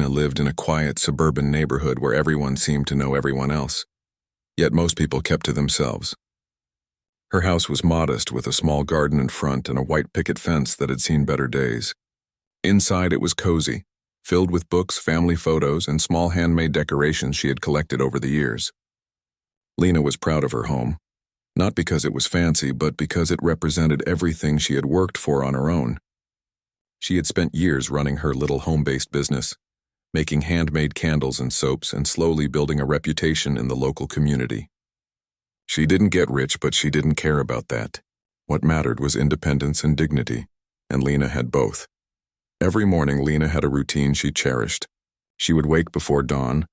Lena lived in a quiet suburban neighborhood where everyone seemed to know everyone else. Yet most people kept to themselves. Her house was modest with a small garden in front and a white picket fence that had seen better days. Inside it was cozy, filled with books, family photos, and small handmade decorations she had collected over the years. Lena was proud of her home, not because it was fancy, but because it represented everything she had worked for on her own. She had spent years running her little home-based business, making handmade candles and soaps and slowly building a reputation in the local community. She didn't get rich, but she didn't care about that. What mattered was independence and dignity, and Lena had both. Every morning, Lena had a routine she cherished. She would wake before dawn,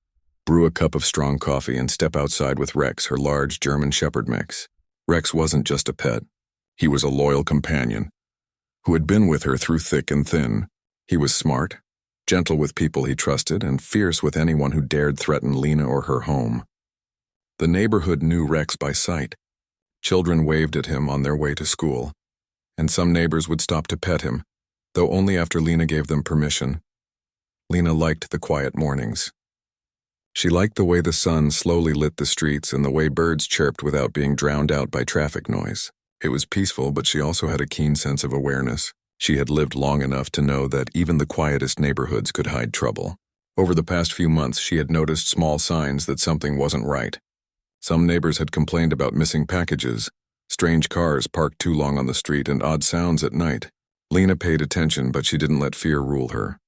brew a cup of strong coffee, and step outside with Rex, her large German Shepherd mix. Rex wasn't just a pet. He was a loyal companion who had been with her through thick and thin. He was smart, gentle with people he trusted, and fierce with anyone who dared threaten Lena or her home. The neighborhood knew Rex by sight. Children waved at him on their way to school, and some neighbors would stop to pet him, though only after Lena gave them permission. Lena liked the quiet mornings. She liked the way the sun slowly lit the streets and the way birds chirped without being drowned out by traffic noise. It was peaceful, but she also had a keen sense of awareness. She had lived long enough to know that even the quietest neighborhoods could hide trouble. Over the past few months, she had noticed small signs that something wasn't right. Some neighbors had complained about missing packages, strange cars parked too long on the street, and odd sounds at night. Lena paid attention, but she didn't let fear rule her.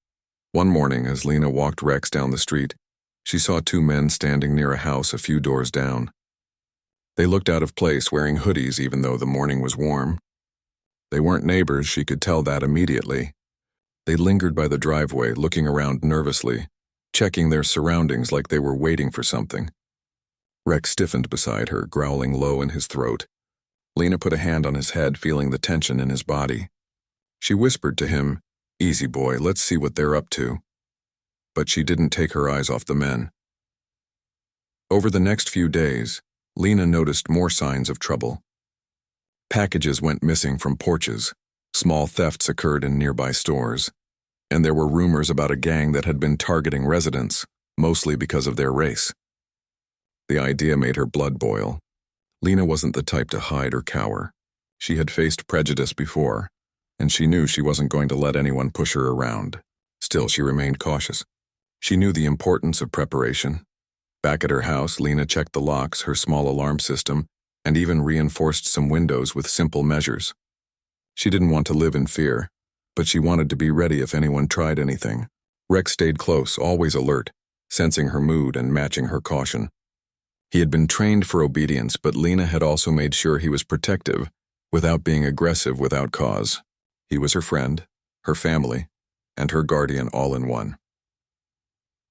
One morning, as Lena walked Rex down the street, she saw two men standing near a house a few doors down. They looked out of place, wearing hoodies even though the morning was warm. They weren't neighbors, she could tell that immediately. They lingered by the driveway, looking around nervously, checking their surroundings like they were waiting for something. Rex stiffened beside her, growling low in his throat. Lena put a hand on his head, feeling the tension in his body. She whispered to him, "Easy, boy, let's see what they're up to." But she didn't take her eyes off the men. Over the next few days, Lena noticed more signs of trouble. Packages went missing from porches, small thefts occurred in nearby stores, and there were rumors about a gang that had been targeting residents, mostly because of their race. The idea made her blood boil. Lena wasn't the type to hide or cower. She had faced prejudice before, and she knew she wasn't going to let anyone push her around. Still, she remained cautious. She knew the importance of preparation. Back at her house, Lena checked the locks, her small alarm system, and even reinforced some windows with simple measures. She didn't want to live in fear, but she wanted to be ready if anyone tried anything. Rex stayed close, always alert, sensing her mood and matching her caution. He had been trained for obedience, but Lena had also made sure he was protective, without being aggressive without cause. He was her friend, her family, and her guardian all in one.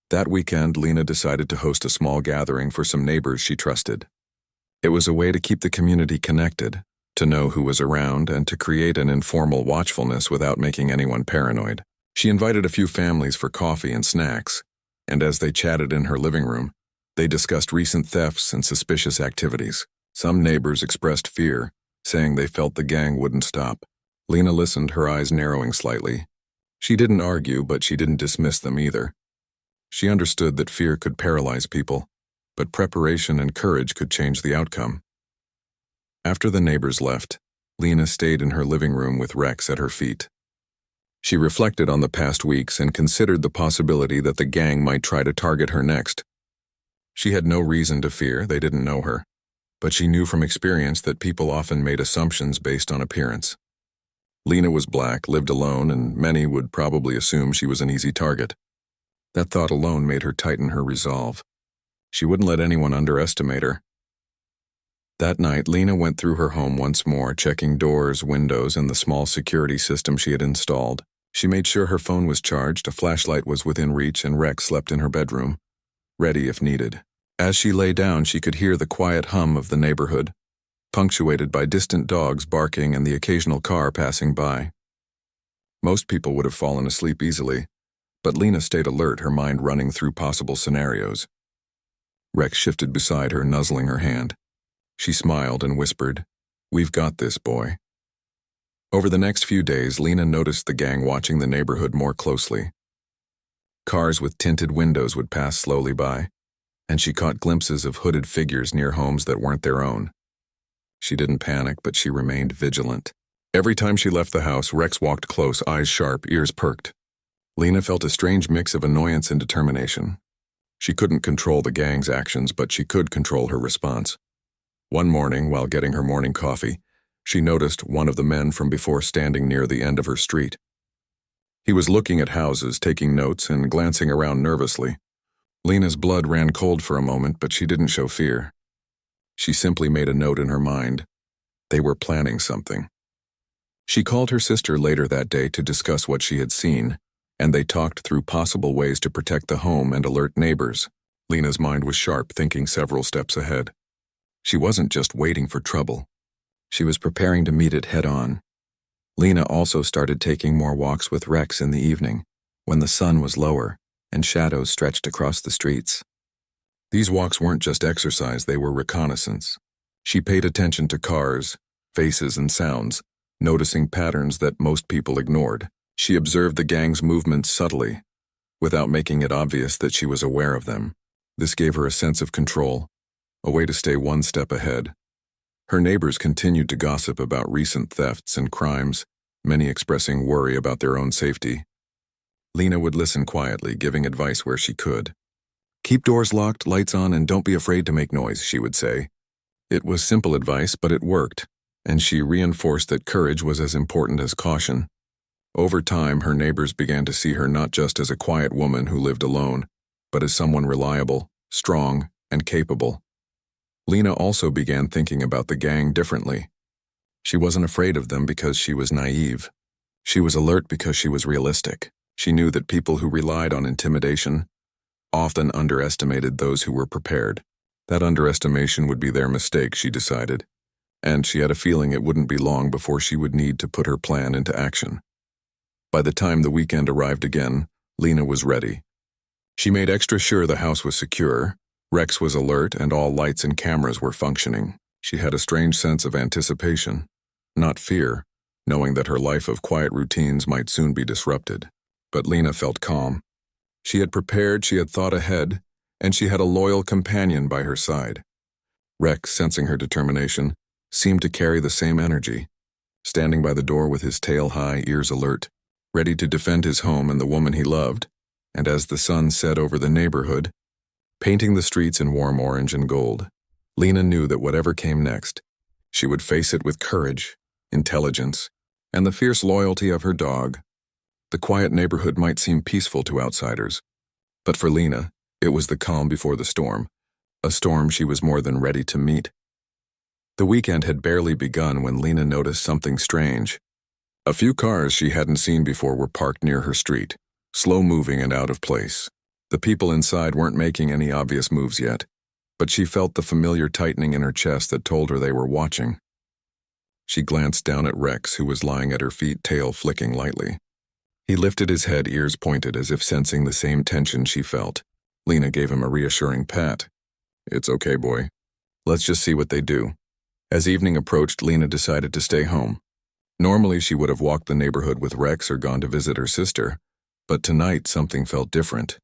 That weekend, Lena decided to host a small gathering for some neighbors she trusted. It was a way to keep the community connected, to know who was around, and to create an informal watchfulness without making anyone paranoid. She invited a few families for coffee and snacks, and as they chatted in her living room, they discussed recent thefts and suspicious activities. Some neighbors expressed fear, saying they felt the gang wouldn't stop. Lena listened, her eyes narrowing slightly. She didn't argue, but she didn't dismiss them either. She understood that fear could paralyze people, but preparation and courage could change the outcome. After the neighbors left, Lena stayed in her living room with Rex at her feet. She reflected on the past weeks and considered the possibility that the gang might try to target her next. She had no reason to fear, they didn't know her, but she knew from experience that people often made assumptions based on appearance. Lena was black, lived alone, and many would probably assume she was an easy target. That thought alone made her tighten her resolve. She wouldn't let anyone underestimate her. That night, Lena went through her home once more, checking doors, windows, and the small security system she had installed. She made sure her phone was charged, a flashlight was within reach, and Rex slept in her bedroom, ready if needed. As she lay down, she could hear the quiet hum of the neighborhood, punctuated by distant dogs barking and the occasional car passing by. Most people would have fallen asleep easily, but Lena stayed alert, her mind running through possible scenarios. Rex shifted beside her, nuzzling her hand. She smiled and whispered, "We've got this, boy." Over the next few days, Lena noticed the gang watching the neighborhood more closely. Cars with tinted windows would pass slowly by, and she caught glimpses of hooded figures near homes that weren't their own. She didn't panic, but she remained vigilant. Every time she left the house, Rex walked close, eyes sharp, ears perked. Lena felt a strange mix of annoyance and determination. She couldn't control the gang's actions, but she could control her response. One morning, while getting her morning coffee, she noticed one of the men from before standing near the end of her street. He was looking at houses, taking notes, and glancing around nervously. Lena's blood ran cold for a moment, but she didn't show fear. She simply made a note in her mind. They were planning something. She called her sister later that day to discuss what she had seen, and they talked through possible ways to protect the home and alert neighbors. Lena's mind was sharp, thinking several steps ahead. She wasn't just waiting for trouble. She was preparing to meet it head-on. Lena also started taking more walks with Rex in the evening, when the sun was lower and shadows stretched across the streets. These walks weren't just exercise, they were reconnaissance. She paid attention to cars, faces, and sounds, noticing patterns that most people ignored. She observed the gang's movements subtly, without making it obvious that she was aware of them. This gave her a sense of control, a way to stay one step ahead. Her neighbors continued to gossip about recent thefts and crimes, many expressing worry about their own safety. Lena would listen quietly, giving advice where she could. "Keep doors locked, lights on, and don't be afraid to make noise," she would say. It was simple advice, but it worked, and she reinforced that courage was as important as caution. Over time, her neighbors began to see her not just as a quiet woman who lived alone, but as someone reliable, strong, and capable. Lena also began thinking about the gang differently. She wasn't afraid of them because she was naive. She was alert because she was realistic. She knew that people who relied on intimidation often underestimated those who were prepared. That underestimation would be their mistake, she decided, and she had a feeling it wouldn't be long before she would need to put her plan into action. By the time the weekend arrived again, Lena was ready. She made extra sure the house was secure, Rex was alert, and all lights and cameras were functioning. She had a strange sense of anticipation, not fear, knowing that her life of quiet routines might soon be disrupted. But Lena felt calm. She had prepared, she had thought ahead, and she had a loyal companion by her side. Rex, sensing her determination, seemed to carry the same energy, standing by the door with his tail high, ears alert, ready to defend his home and the woman he loved. And as the sun set over the neighborhood, painting the streets in warm orange and gold, Lena knew that whatever came next, she would face it with courage, intelligence, and the fierce loyalty of her dog. The quiet neighborhood might seem peaceful to outsiders, but for Lena, it was the calm before the storm, a storm she was more than ready to meet. The weekend had barely begun when Lena noticed something strange. A few cars she hadn't seen before were parked near her street, slow-moving and out of place. The people inside weren't making any obvious moves yet, but she felt the familiar tightening in her chest that told her they were watching. She glanced down at Rex, who was lying at her feet, tail flicking lightly. He lifted his head, ears pointed, as if sensing the same tension she felt. Lena gave him a reassuring pat. "It's okay, boy. Let's just see what they do." As evening approached, Lena decided to stay home. Normally, she would have walked the neighborhood with Rex or gone to visit her sister, but tonight something felt different.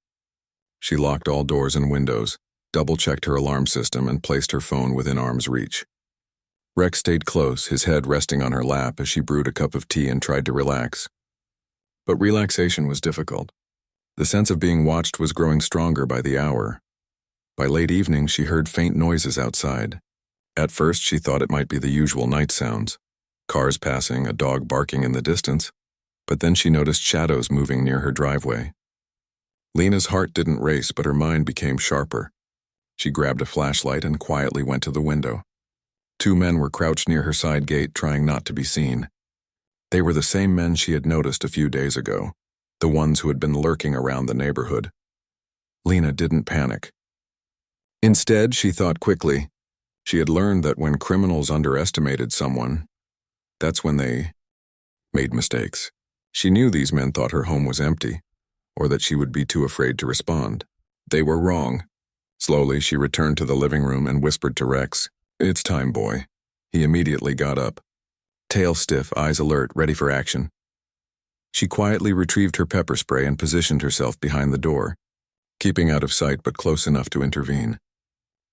She locked all doors and windows, double-checked her alarm system, and placed her phone within arm's reach. Rex stayed close, his head resting on her lap as she brewed a cup of tea and tried to relax. But relaxation was difficult. The sense of being watched was growing stronger by the hour. By late evening, she heard faint noises outside. At first, she thought it might be the usual night sounds, cars passing, a dog barking in the distance, but then she noticed shadows moving near her driveway. Lena's heart didn't race, but her mind became sharper. She grabbed a flashlight and quietly went to the window. Two men were crouched near her side gate, trying not to be seen. They were the same men she had noticed a few days ago, the ones who had been lurking around the neighborhood. Lena didn't panic. Instead, she thought quickly. She had learned that when criminals underestimated someone, that's when they made mistakes. She knew these men thought her home was empty, or that she would be too afraid to respond. They were wrong. Slowly, she returned to the living room and whispered to Rex, "It's time, boy." He immediately got up, tail stiff, eyes alert, ready for action. She quietly retrieved her pepper spray and positioned herself behind the door, keeping out of sight but close enough to intervene.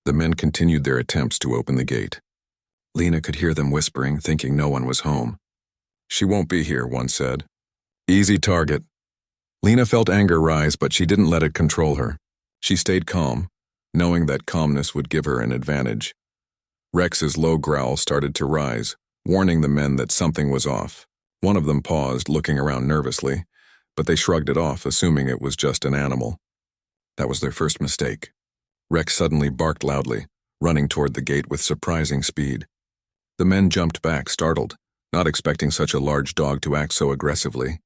The men continued their attempts to open the gate. Lena could hear them whispering, thinking no one was home. "She won't be here," one said. "Easy target." Lena felt anger rise, but she didn't let it control her. She stayed calm, knowing that calmness would give her an advantage. Rex's low growl started to rise, warning the men that something was off. One of them paused, looking around nervously, but they shrugged it off, assuming it was just an animal. That was their first mistake. Rex suddenly barked loudly, running toward the gate with surprising speed. The men jumped back, startled, not expecting such a large dog to act so aggressively.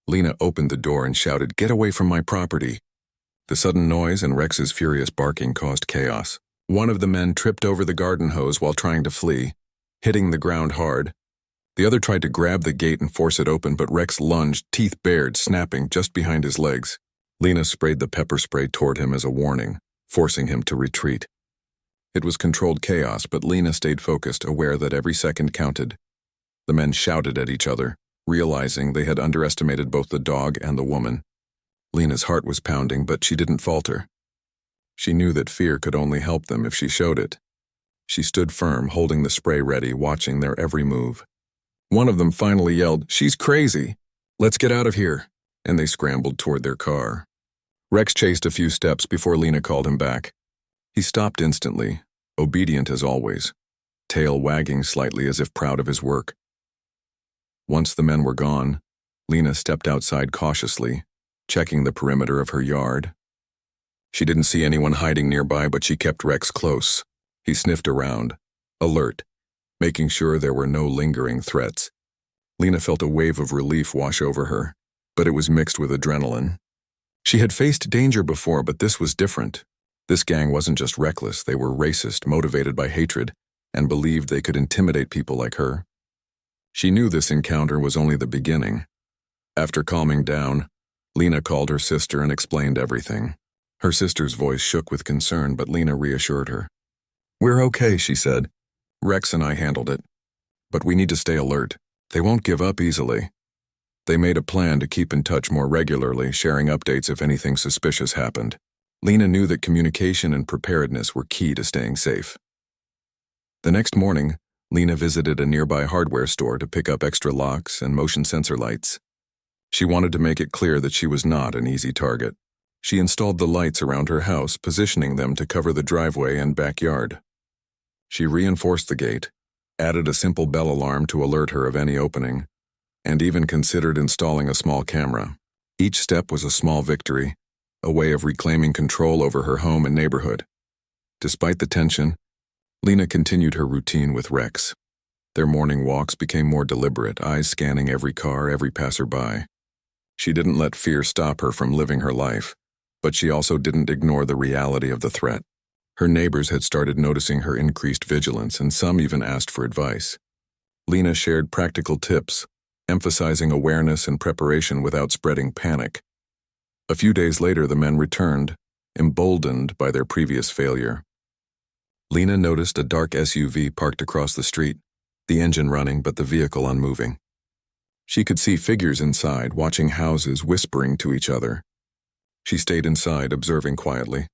Lena opened the door and shouted, "Get away from my property!" The sudden noise and Rex's furious barking caused chaos. One of the men tripped over the garden hose while trying to flee, hitting the ground hard. The other tried to grab the gate and force it open, but Rex lunged, teeth bared, snapping just behind his legs. Lena sprayed the pepper spray toward him as a warning, forcing him to retreat. It was controlled chaos, but Lena stayed focused, aware that every second counted. The men shouted at each other, realizing they had underestimated both the dog and the woman. Lena's heart was pounding, but she didn't falter. She knew that fear could only help them if she showed it. She stood firm, holding the spray ready, watching their every move. One of them finally yelled, "She's crazy! Let's get out of here!" And they scrambled toward their car. Rex chased a few steps before Lena called him back. He stopped instantly, obedient as always, tail wagging slightly as if proud of his work. Once the men were gone, Lena stepped outside cautiously, checking the perimeter of her yard. She didn't see anyone hiding nearby, but she kept Rex close. He sniffed around, alert, making sure there were no lingering threats. Lena felt a wave of relief wash over her, but it was mixed with adrenaline. She had faced danger before, but this was different. This gang wasn't just reckless, they were racist, motivated by hatred, and believed they could intimidate people like her. She knew this encounter was only the beginning. After calming down, Lena called her sister and explained everything. Her sister's voice shook with concern, but Lena reassured her. "We're okay," she said. "Rex and I handled it. But we need to stay alert. They won't give up easily." They made a plan to keep in touch more regularly, sharing updates if anything suspicious happened. Lena knew that communication and preparedness were key to staying safe. The next morning, Lena visited a nearby hardware store to pick up extra locks and motion sensor lights. She wanted to make it clear that she was not an easy target. She installed the lights around her house, positioning them to cover the driveway and backyard. She reinforced the gate, added a simple bell alarm to alert her of any opening, and even considered installing a small camera. Each step was a small victory, a way of reclaiming control over her home and neighborhood. Despite the tension, Lena continued her routine with Rex. Their morning walks became more deliberate, eyes scanning every car, every passerby. She didn't let fear stop her from living her life, but she also didn't ignore the reality of the threat. Her neighbors had started noticing her increased vigilance, and some even asked for advice. Lena shared practical tips, emphasizing awareness and preparation without spreading panic. A few days later, the men returned, emboldened by their previous failure. Lena noticed a dark SUV parked across the street, the engine running but the vehicle unmoving. She could see figures inside, watching houses, whispering to each other. She stayed inside, observing quietly.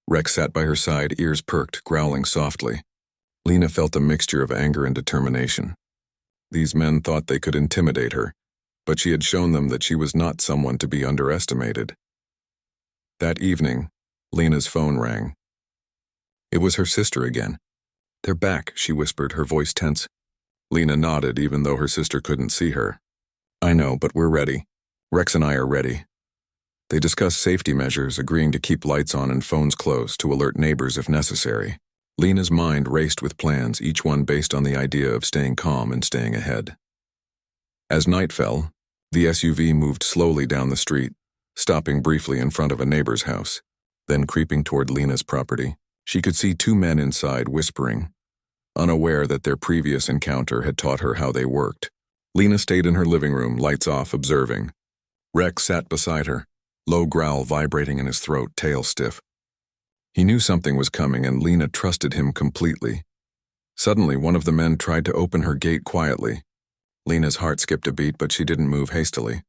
Rex sat by her side, ears perked, growling softly. Lena felt a mixture of anger and determination. These men thought they could intimidate her, but she had shown them that she was not someone to be underestimated. That evening, Lena's phone rang. It was her sister again. "They're back," she whispered, her voice tense. Lena nodded, even though her sister couldn't see her. "I know, but we're ready. Rex and I are ready." They discussed safety measures, agreeing to keep lights on and phones close to alert neighbors if necessary. Lena's mind raced with plans, each one based on the idea of staying calm and staying ahead. As night fell, the SUV moved slowly down the street, stopping briefly in front of a neighbor's house, then creeping toward Lena's property. She could see two men inside whispering, unaware that their previous encounter had taught her how they worked. Lena stayed in her living room, lights off, observing. Rex sat beside her, low growl vibrating in his throat, tail stiff. He knew something was coming, and Lena trusted him completely. Suddenly, one of the men tried to open her gate quietly. Lena's heart skipped a beat, but she didn't move hastily.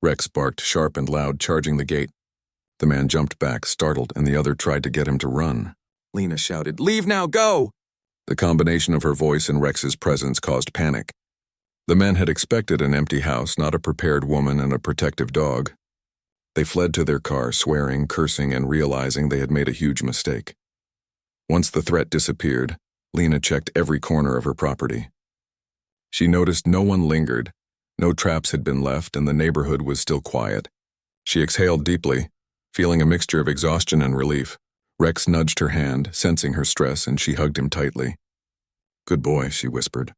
Rex barked sharp and loud, charging the gate. The man jumped back, startled, and the other tried to get him to run. Lena shouted, "Leave now, go!" The combination of her voice and Rex's presence caused panic. The men had expected an empty house, not a prepared woman and a protective dog. They fled to their car, swearing, cursing, and realizing they had made a huge mistake. Once the threat disappeared, Lena checked every corner of her property. She noticed no one lingered, no traps had been left, and the neighborhood was still quiet. She exhaled deeply, feeling a mixture of exhaustion and relief. Rex nudged her hand, sensing her stress, and she hugged him tightly. "Good boy," she whispered.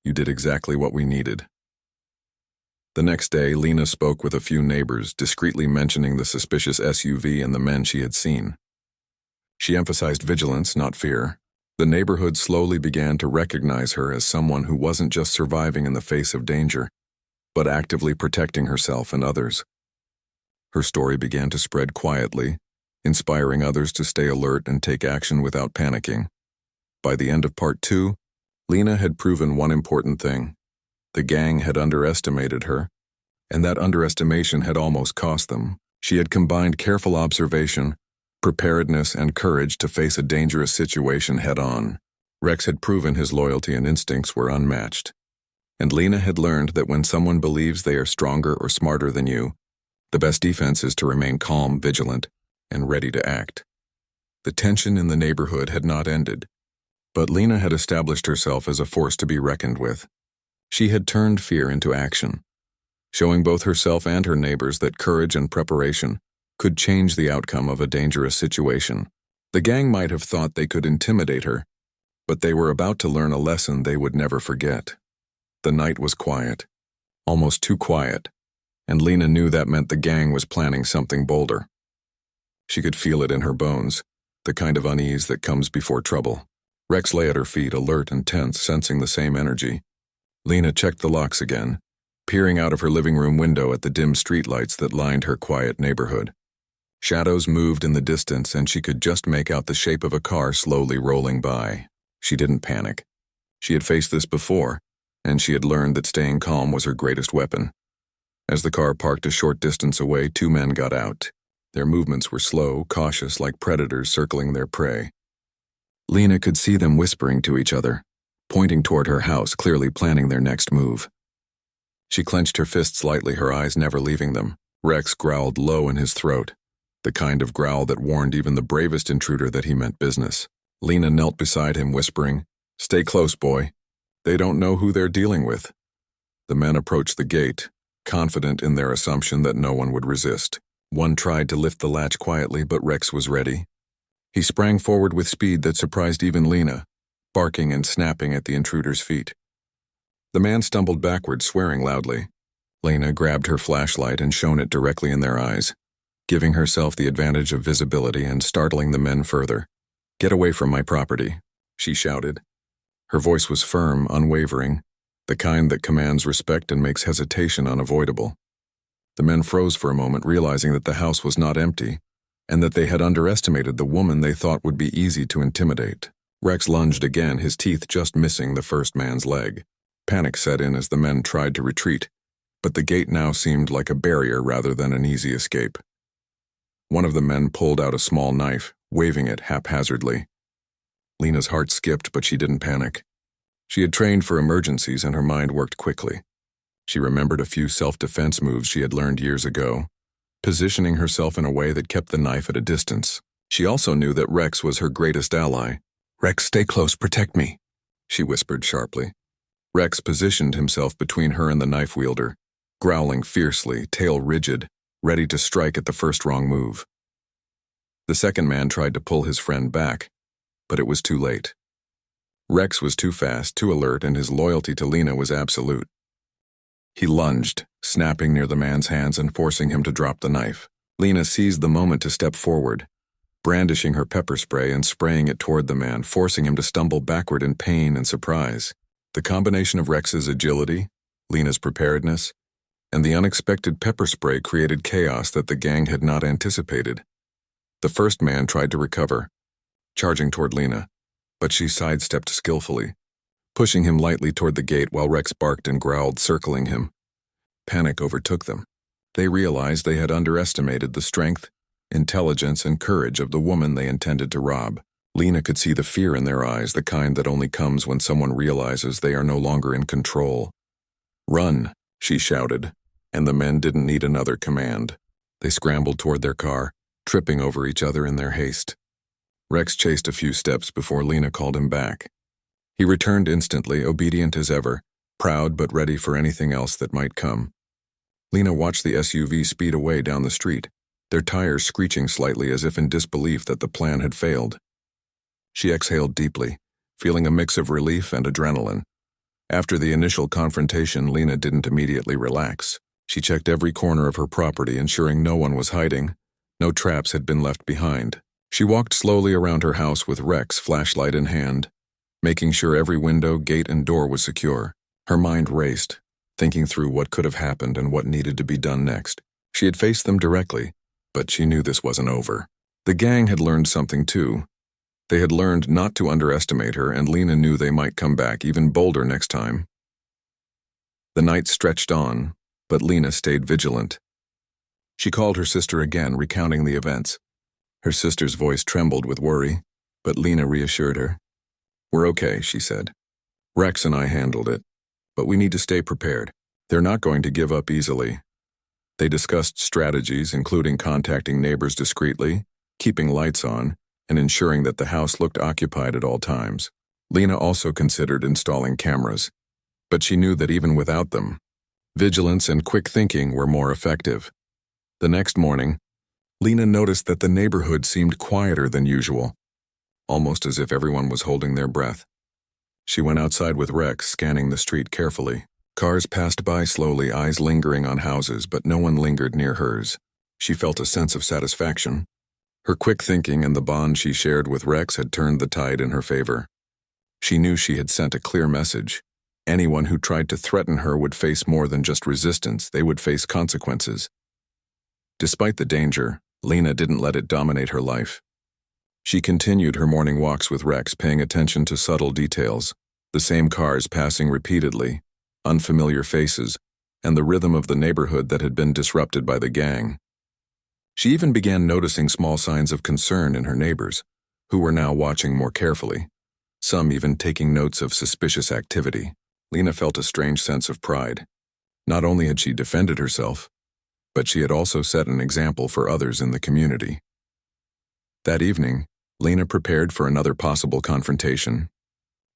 "You did exactly what we needed." The next day, Lena spoke with a few neighbors, discreetly mentioning the suspicious SUV and the men she had seen. She emphasized vigilance, not fear. The neighborhood slowly began to recognize her as someone who wasn't just surviving in the face of danger, but actively protecting herself and others. Her story began to spread quietly, inspiring others to stay alert and take action without panicking. By the end of part 2, Lena had proven one important thing. The gang had underestimated her, and that underestimation had almost cost them. She had combined careful observation, preparedness, and courage to face a dangerous situation head-on. Rex had proven his loyalty and instincts were unmatched. And Lena had learned that when someone believes they are stronger or smarter than you, the best defense is to remain calm, vigilant, and ready to act. The tension in the neighborhood had not ended, but Lena had established herself as a force to be reckoned with. She had turned fear into action, showing both herself and her neighbors that courage and preparation could change the outcome of a dangerous situation. The gang might have thought they could intimidate her, but they were about to learn a lesson they would never forget. The night was quiet, almost too quiet, and Lena knew that meant the gang was planning something bolder. She could feel it in her bones, the kind of unease that comes before trouble. Rex lay at her feet, alert and tense, sensing the same energy. Lena checked the locks again, peering out of her living room window at the dim streetlights that lined her quiet neighborhood. Shadows moved in the distance, and she could just make out the shape of a car slowly rolling by. She didn't panic. She had faced this before, and she had learned that staying calm was her greatest weapon. As the car parked a short distance away, 2 men got out. Their movements were slow, cautious, like predators circling their prey. Lena could see them whispering to each other, pointing toward her house, clearly planning their next move. She clenched her fists lightly, her eyes never leaving them. Rex growled low in his throat, the kind of growl that warned even the bravest intruder that he meant business. Lena knelt beside him, whispering, "Stay close, boy. They don't know who they're dealing with." The men approached the gate, confident in their assumption that no one would resist. One tried to lift the latch quietly, but Rex was ready. He sprang forward with speed that surprised even Lena, barking and snapping at the intruder's feet. The man stumbled backward, swearing loudly. Lena grabbed her flashlight and shone it directly in their eyes, giving herself the advantage of visibility and startling the men further. "Get away from my property," she shouted. Her voice was firm, unwavering, the kind that commands respect and makes hesitation unavoidable. The men froze for a moment, realizing that the house was not empty, and that they had underestimated the woman they thought would be easy to intimidate. Rex lunged again, his teeth just missing the first man's leg. Panic set in as the men tried to retreat, but the gate now seemed like a barrier rather than an easy escape. One of the men pulled out a small knife, waving it haphazardly. Lena's heart skipped, but she didn't panic. She had trained for emergencies, and her mind worked quickly. She remembered a few self-defense moves she had learned years ago, positioning herself in a way that kept the knife at a distance. She also knew that Rex was her greatest ally. "Rex, stay close, protect me," she whispered sharply. Rex positioned himself between her and the knife wielder, growling fiercely, tail rigid, ready to strike at the first wrong move. The second man tried to pull his friend back, but it was too late. Rex was too fast, too alert, and his loyalty to Lena was absolute. He lunged, snapping near the man's hands and forcing him to drop the knife. Lena seized the moment to step forward, brandishing her pepper spray and spraying it toward the man, forcing him to stumble backward in pain and surprise. The combination of Rex's agility, Lena's preparedness, and the unexpected pepper spray created chaos that the gang had not anticipated. The first man tried to recover, charging toward Lena, but she sidestepped skillfully, pushing him lightly toward the gate while Rex barked and growled, circling him. Panic overtook them. They realized they had underestimated the strength, intelligence, and courage of the woman they intended to rob. Lena could see the fear in their eyes, the kind that only comes when someone realizes they are no longer in control. "Run," she shouted, and the men didn't need another command. They scrambled toward their car, tripping over each other in their haste. Rex chased a few steps before Lena called him back. He returned instantly, obedient as ever, proud but ready for anything else that might come. Lena watched the SUV speed away down the street, their tires screeching slightly as if in disbelief that the plan had failed. She exhaled deeply, feeling a mix of relief and adrenaline. After the initial confrontation, Lena didn't immediately relax. She checked every corner of her property, ensuring no one was hiding. No traps had been left behind. She walked slowly around her house with Rex, flashlight in hand, making sure every window, gate, and door was secure. Her mind raced, thinking through what could have happened and what needed to be done next. She had faced them directly, but she knew this wasn't over. The gang had learned something too. They had learned not to underestimate her, and Lena knew they might come back even bolder next time. The night stretched on, but Lena stayed vigilant. She called her sister again, recounting the events. Her sister's voice trembled with worry, but Lena reassured her. "We're okay," she said. "Rex and I handled it, but we need to stay prepared. They're not going to give up easily." They discussed strategies, including contacting neighbors discreetly, keeping lights on, and ensuring that the house looked occupied at all times. Lena also considered installing cameras, but she knew that even without them, vigilance and quick thinking were more effective. The next morning, Lena noticed that the neighborhood seemed quieter than usual, almost as if everyone was holding their breath. She went outside with Rex, scanning the street carefully. Cars passed by slowly, eyes lingering on houses, but no one lingered near hers. She felt a sense of satisfaction. Her quick thinking and the bond she shared with Rex had turned the tide in her favor. She knew she had sent a clear message. Anyone who tried to threaten her would face more than just resistance, they would face consequences. Despite the danger, Lena didn't let it dominate her life. She continued her morning walks with Rex, paying attention to subtle details, the same cars passing repeatedly, unfamiliar faces, and the rhythm of the neighborhood that had been disrupted by the gang. She even began noticing small signs of concern in her neighbors, who were now watching more carefully, some even taking notes of suspicious activity. Lena felt a strange sense of pride. Not only had she defended herself, but she had also set an example for others in the community. That evening, Lena prepared for another possible confrontation.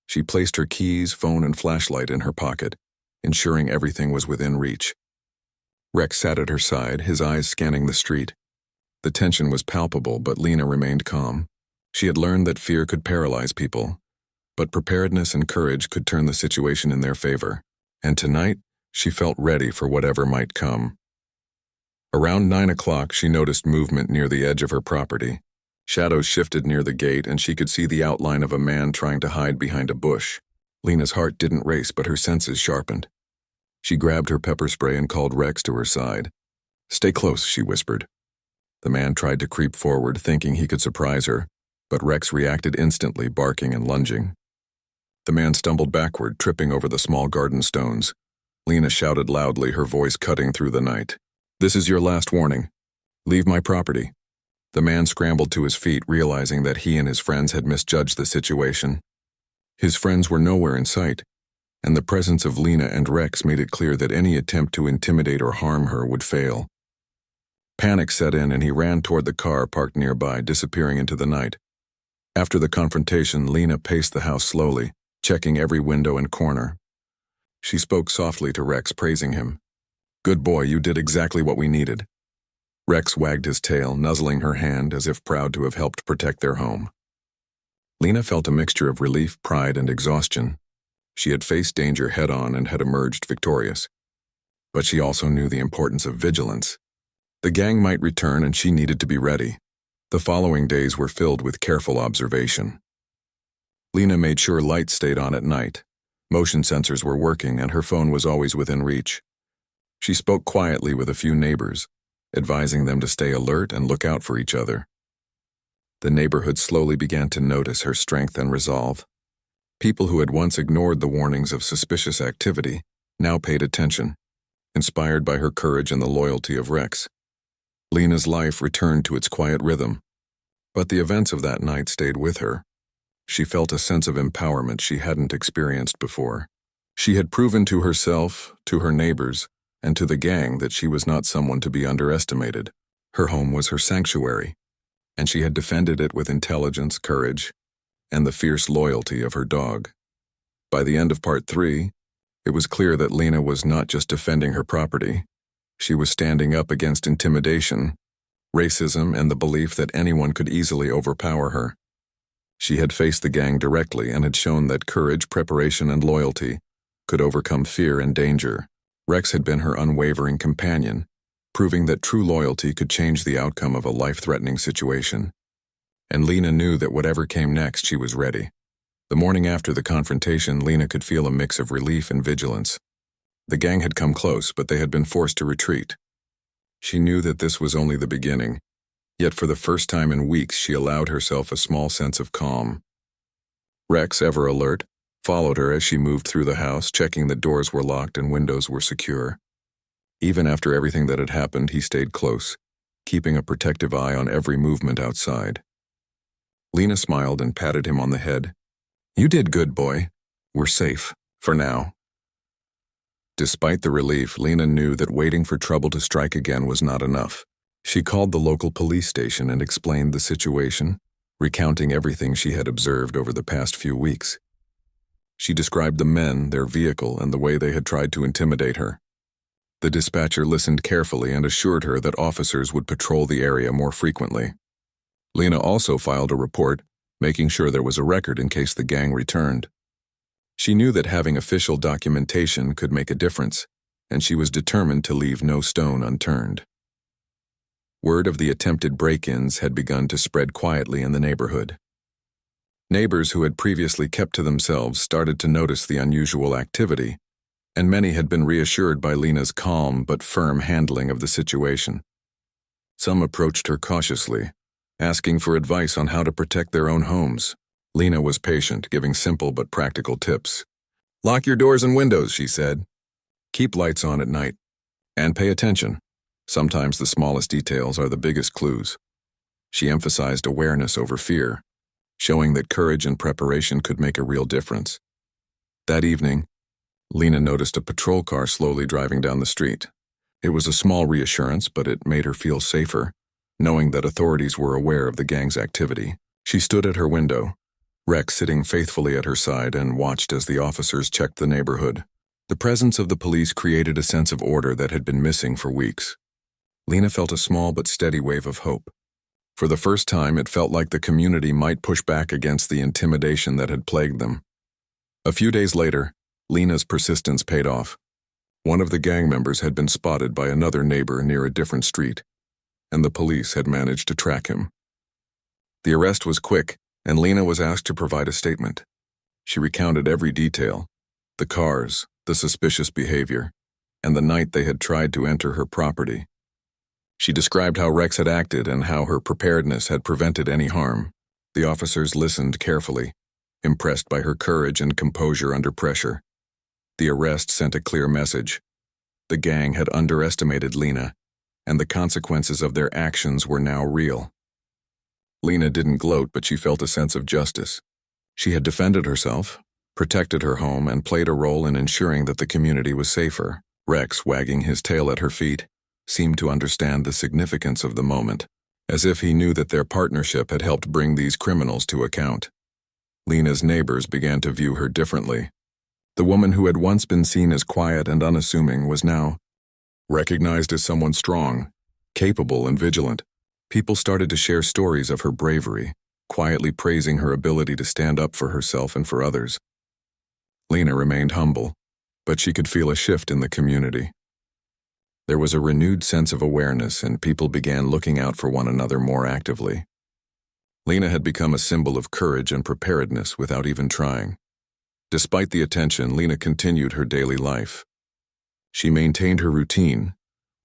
She placed her keys, phone, and flashlight in her pocket, ensuring everything was within reach. Rex sat at her side, his eyes scanning the street. The tension was palpable, but Lena remained calm. She had learned that fear could paralyze people, but preparedness and courage could turn the situation in their favor. And tonight, she felt ready for whatever might come. Around 9 o'clock, she noticed movement near the edge of her property. Shadows shifted near the gate, and she could see the outline of a man trying to hide behind a bush. Lena's heart didn't race, but her senses sharpened. She grabbed her pepper spray and called Rex to her side. "Stay close," she whispered. The man tried to creep forward, thinking he could surprise her, but Rex reacted instantly, barking and lunging. The man stumbled backward, tripping over the small garden stones. Lena shouted loudly, her voice cutting through the night. "This is your last warning. Leave my property." The man scrambled to his feet, realizing that he and his friends had misjudged the situation. His friends were nowhere in sight, and the presence of Lena and Rex made it clear that any attempt to intimidate or harm her would fail. Panic set in, and he ran toward the car parked nearby, disappearing into the night. After the confrontation, Lena paced the house slowly, checking every window and corner. She spoke softly to Rex, praising him. "Good boy, you did exactly what we needed." Rex wagged his tail, nuzzling her hand as if proud to have helped protect their home. Lena felt a mixture of relief, pride, and exhaustion. She had faced danger head-on and had emerged victorious. But she also knew the importance of vigilance. The gang might return, and she needed to be ready. The following days were filled with careful observation. Lena made sure lights stayed on at night. Motion sensors were working, and her phone was always within reach. She spoke quietly with a few neighbors, advising them to stay alert and look out for each other. The neighborhood slowly began to notice her strength and resolve. People who had once ignored the warnings of suspicious activity now paid attention, inspired by her courage and the loyalty of Rex. Lena's life returned to its quiet rhythm, but the events of that night stayed with her. She felt a sense of empowerment she hadn't experienced before. She had proven to herself, to her neighbors, and to the gang that she was not someone to be underestimated. Her home was her sanctuary, and she had defended it with intelligence, courage, and the fierce loyalty of her dog. By the end of Part 3, it was clear that Lena was not just defending her property. She was standing up against intimidation, racism, and the belief that anyone could easily overpower her. She had faced the gang directly and had shown that courage, preparation, and loyalty could overcome fear and danger. Rex had been her unwavering companion, proving that true loyalty could change the outcome of a life-threatening situation. And Lena knew that whatever came next, she was ready. The morning after the confrontation, Lena could feel a mix of relief and vigilance. The gang had come close, but they had been forced to retreat. She knew that this was only the beginning, yet for the first time in weeks she allowed herself a small sense of calm. Rex, ever alert, followed her as she moved through the house, checking that doors were locked and windows were secure. Even after everything that had happened, he stayed close, keeping a protective eye on every movement outside. Lena smiled and patted him on the head. "You did good, boy. We're safe, for now." Despite the relief, Lena knew that waiting for trouble to strike again was not enough. She called the local police station and explained the situation, recounting everything she had observed over the past few weeks. She described the men, their vehicle, and the way they had tried to intimidate her. The dispatcher listened carefully and assured her that officers would patrol the area more frequently. Lena also filed a report, making sure there was a record in case the gang returned. She knew that having official documentation could make a difference, and she was determined to leave no stone unturned. Word of the attempted break-ins had begun to spread quietly in the neighborhood. Neighbors who had previously kept to themselves started to notice the unusual activity, and many had been reassured by Lena's calm but firm handling of the situation. Some approached her cautiously, asking for advice on how to protect their own homes. Lena was patient, giving simple but practical tips. "Lock your doors and windows," she said. "Keep lights on at night. And pay attention. Sometimes the smallest details are the biggest clues." She emphasized awareness over fear, showing that courage and preparation could make a real difference. That evening, Lena noticed a patrol car slowly driving down the street. It was a small reassurance, but it made her feel safer, knowing that authorities were aware of the gang's activity. She stood at her window, Rex sitting faithfully at her side, and watched as the officers checked the neighborhood. The presence of the police created a sense of order that had been missing for weeks. Lena felt a small but steady wave of hope. For the first time, it felt like the community might push back against the intimidation that had plagued them. A few days later, Lena's persistence paid off. One of the gang members had been spotted by another neighbor near a different street, and the police had managed to track him. The arrest was quick, and Lena was asked to provide a statement. She recounted every detail: the cars, the suspicious behavior, and the night they had tried to enter her property. She described how Rex had acted and how her preparedness had prevented any harm. The officers listened carefully, impressed by her courage and composure under pressure. The arrest sent a clear message. The gang had underestimated Lena, and the consequences of their actions were now real. Lena didn't gloat, but she felt a sense of justice. She had defended herself, protected her home, and played a role in ensuring that the community was safer. Rex, wagging his tail at her feet, seemed to understand the significance of the moment, as if he knew that their partnership had helped bring these criminals to account. Lena's neighbors began to view her differently. The woman who had once been seen as quiet and unassuming was now recognized as someone strong, capable, and vigilant. People started to share stories of her bravery, quietly praising her ability to stand up for herself and for others. Lena remained humble, but she could feel a shift in the community. There was a renewed sense of awareness, and people began looking out for one another more actively. Lena had become a symbol of courage and preparedness without even trying. Despite the attention, Lena continued her daily life. She maintained her routine,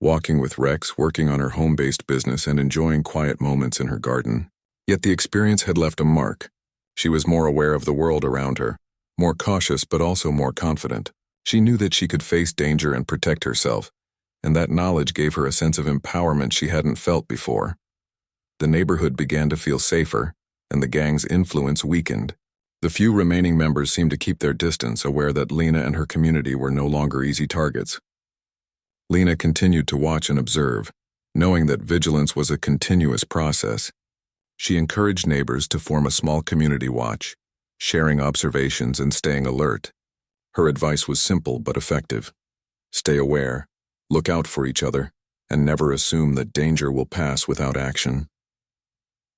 walking with Rex, working on her home-based business, and enjoying quiet moments in her garden. Yet the experience had left a mark. She was more aware of the world around her, more cautious but also more confident. She knew that she could face danger and protect herself, and that knowledge gave her a sense of empowerment she hadn't felt before. The neighborhood began to feel safer, and the gang's influence weakened. The few remaining members seemed to keep their distance, aware that Lena and her community were no longer easy targets. Lena continued to watch and observe, knowing that vigilance was a continuous process. She encouraged neighbors to form a small community watch, sharing observations and staying alert. Her advice was simple but effective. Stay aware, look out for each other, and never assume that danger will pass without action.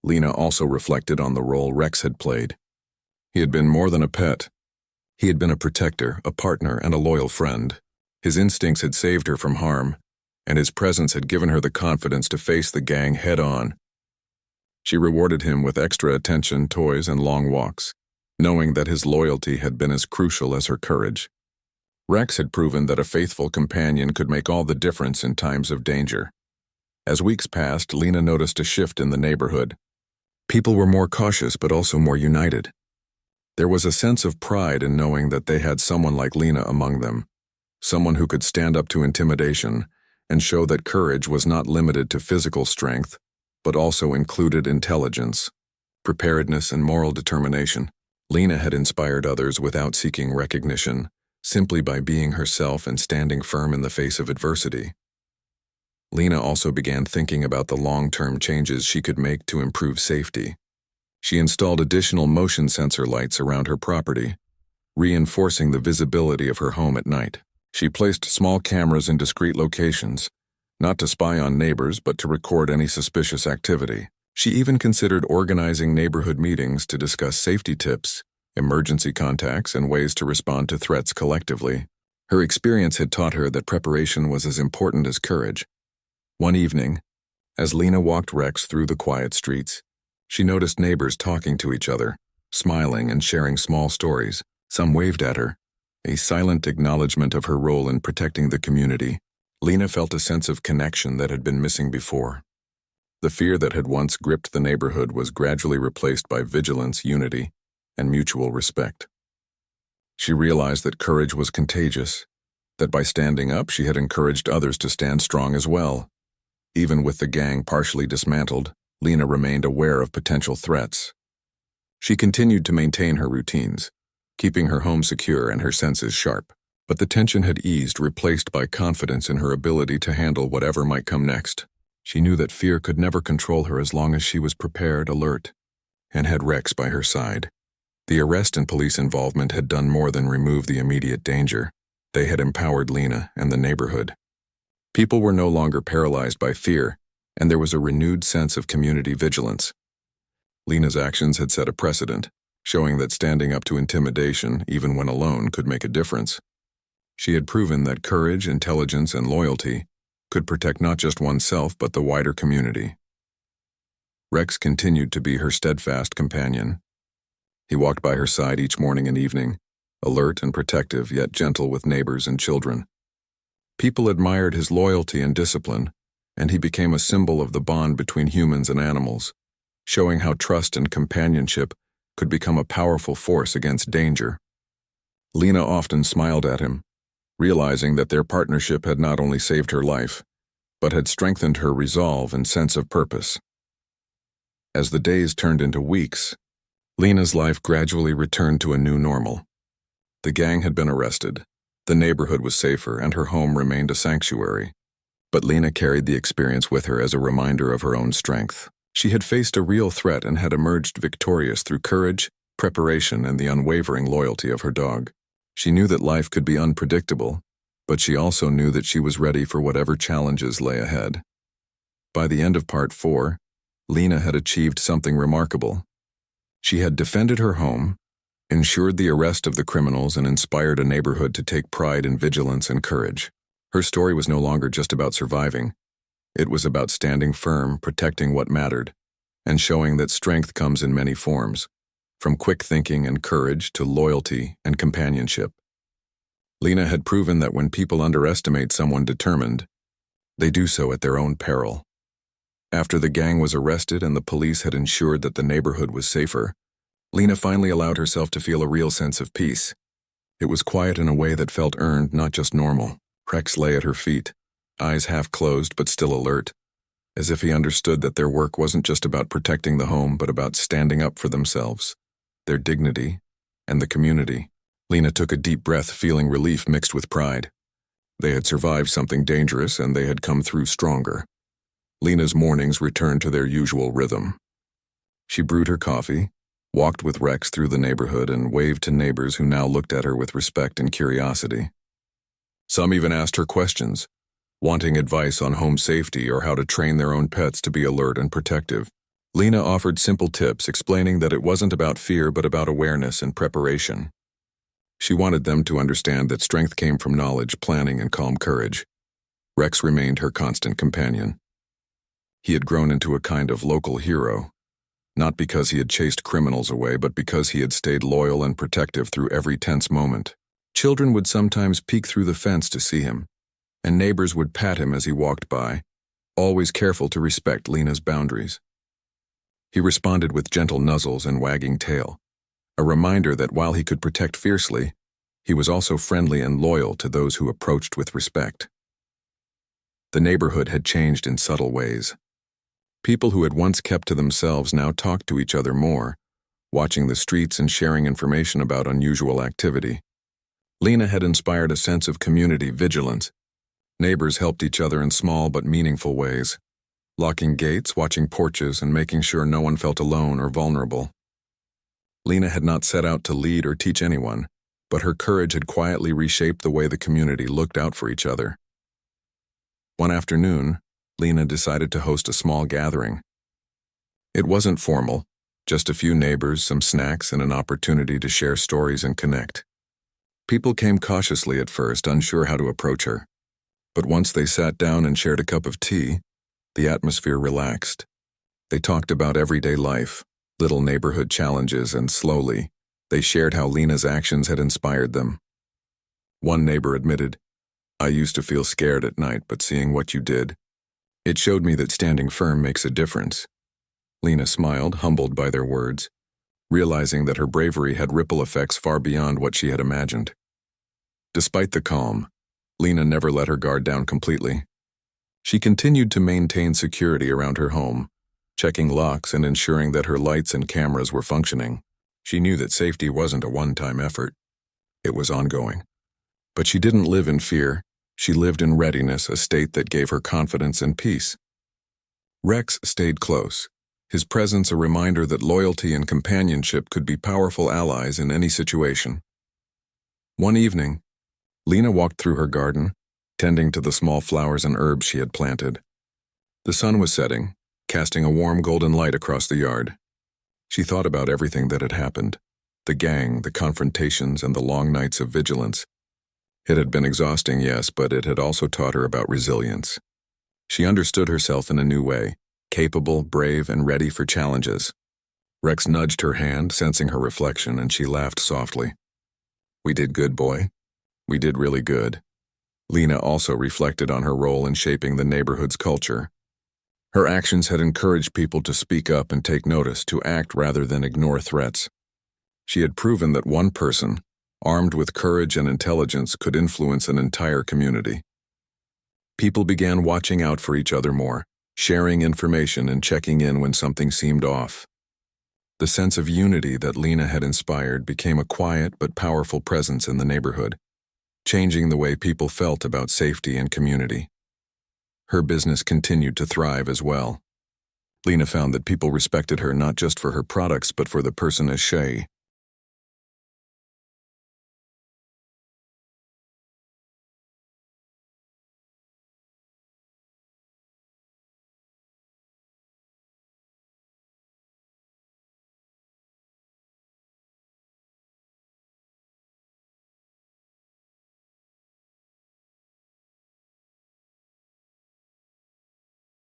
Lena also reflected on the role Rex had played. He had been more than a pet. He had been a protector, a partner, and a loyal friend. His instincts had saved her from harm, and his presence had given her the confidence to face the gang head-on. She rewarded him with extra attention, toys, and long walks, knowing that his loyalty had been as crucial as her courage. Rex had proven that a faithful companion could make all the difference in times of danger. As weeks passed, Lena noticed a shift in the neighborhood. People were more cautious but also more united. There was a sense of pride in knowing that they had someone like Lena among them, someone who could stand up to intimidation and show that courage was not limited to physical strength, but also included intelligence, preparedness, and moral determination. Lena had inspired others without seeking recognition, simply by being herself and standing firm in the face of adversity. Lena also began thinking about the long-term changes she could make to improve safety. She installed additional motion sensor lights around her property, reinforcing the visibility of her home at night. She placed small cameras in discreet locations, not to spy on neighbors but to record any suspicious activity. She even considered organizing neighborhood meetings to discuss safety tips, emergency contacts, and ways to respond to threats collectively. Her experience had taught her that preparation was as important as courage. One evening, as Lena walked Rex through the quiet streets, she noticed neighbors talking to each other, smiling and sharing small stories. Some waved at her, a silent acknowledgement of her role in protecting the community. Lena felt a sense of connection that had been missing before. The fear that had once gripped the neighborhood was gradually replaced by vigilance, unity, and mutual respect. She realized that courage was contagious, that by standing up she had encouraged others to stand strong as well. Even with the gang partially dismantled, Lena remained aware of potential threats. She continued to maintain her routines, keeping her home secure and her senses sharp. But the tension had eased, replaced by confidence in her ability to handle whatever might come next. She knew that fear could never control her as long as she was prepared, alert, and had Rex by her side. The arrest and police involvement had done more than remove the immediate danger. They had empowered Lena and the neighborhood. People were no longer paralyzed by fear, and there was a renewed sense of community vigilance. Lena's actions had set a precedent, showing that standing up to intimidation, even when alone, could make a difference. She had proven that courage, intelligence, and loyalty could protect not just oneself but the wider community. Rex continued to be her steadfast companion. He walked by her side each morning and evening, alert and protective, yet gentle with neighbors and children. People admired his loyalty and discipline, and he became a symbol of the bond between humans and animals, showing how trust and companionship could become a powerful force against danger. Lena often smiled at him, realizing that their partnership had not only saved her life, but had strengthened her resolve and sense of purpose. As the days turned into weeks, Lena's life gradually returned to a new normal. The gang had been arrested, the neighborhood was safer, and her home remained a sanctuary. But Lena carried the experience with her as a reminder of her own strength. She had faced a real threat and had emerged victorious through courage, preparation, and the unwavering loyalty of her dog. She knew that life could be unpredictable, but she also knew that she was ready for whatever challenges lay ahead. By the end of Part 4, Lena had achieved something remarkable. She had defended her home, ensured the arrest of the criminals, and inspired a neighborhood to take pride in vigilance and courage. Her story was no longer just about surviving. It was about standing firm, protecting what mattered, and showing that strength comes in many forms, from quick thinking and courage to loyalty and companionship. Lena had proven that when people underestimate someone determined, they do so at their own peril. After the gang was arrested and the police had ensured that the neighborhood was safer, Lena finally allowed herself to feel a real sense of peace. It was quiet in a way that felt earned, not just normal. Rex lay at her feet, eyes half closed but still alert, as if he understood that their work wasn't just about protecting the home but about standing up for themselves, their dignity, and the community. Lena took a deep breath, feeling relief mixed with pride. They had survived something dangerous and they had come through stronger. Lena's mornings returned to their usual rhythm. She brewed her coffee, walked with Rex through the neighborhood, and waved to neighbors who now looked at her with respect and curiosity. Some even asked her questions, wanting advice on home safety or how to train their own pets to be alert and protective. Lena offered simple tips, explaining that it wasn't about fear but about awareness and preparation. She wanted them to understand that strength came from knowledge, planning, and calm courage. Rex remained her constant companion. He had grown into a kind of local hero, not because he had chased criminals away, but because he had stayed loyal and protective through every tense moment. Children would sometimes peek through the fence to see him, and neighbors would pat him as he walked by, always careful to respect Lena's boundaries. He responded with gentle nuzzles and wagging tail, a reminder that while he could protect fiercely, he was also friendly and loyal to those who approached with respect. The neighborhood had changed in subtle ways. People who had once kept to themselves now talked to each other more, watching the streets and sharing information about unusual activity. Lena had inspired a sense of community vigilance. Neighbors helped each other in small but meaningful ways, locking gates, watching porches, and making sure no one felt alone or vulnerable. Lena had not set out to lead or teach anyone, but her courage had quietly reshaped the way the community looked out for each other. One afternoon, Lena decided to host a small gathering. It wasn't formal, just a few neighbors, some snacks, and an opportunity to share stories and connect. People came cautiously at first, unsure how to approach her. But once they sat down and shared a cup of tea, the atmosphere relaxed. They talked about everyday life, little neighborhood challenges, and slowly, they shared how Lena's actions had inspired them. One neighbor admitted, "I used to feel scared at night, but seeing what you did, it showed me that standing firm makes a difference." Lena smiled, humbled by their words, realizing that her bravery had ripple effects far beyond what she had imagined. Despite the calm, Lena never let her guard down completely. She continued to maintain security around her home, checking locks and ensuring that her lights and cameras were functioning. She knew that safety wasn't a one-time effort. It was ongoing. But she didn't live in fear. She lived in readiness, a state that gave her confidence and peace. Rex stayed close, his presence a reminder that loyalty and companionship could be powerful allies in any situation. One evening, Lena walked through her garden, tending to the small flowers and herbs she had planted. The sun was setting, casting a warm golden light across the yard. She thought about everything that had happened, the gang, the confrontations, and the long nights of vigilance. It had been exhausting, yes, but it had also taught her about resilience. She understood herself in a new way, capable, brave, and ready for challenges. Rex nudged her hand, sensing her reflection, and she laughed softly. "We did good, boy. We did really good." Lena also reflected on her role in shaping the neighborhood's culture. Her actions had encouraged people to speak up and take notice, to act rather than ignore threats. She had proven that one person, armed with courage and intelligence, could influence an entire community. People began watching out for each other more, sharing information and checking in when something seemed off. The sense of unity that Lena had inspired became a quiet but powerful presence in the neighborhood, changing the way people felt about safety and community. Her business continued to thrive as well. Lena found that people respected her not just for her products but for the person as she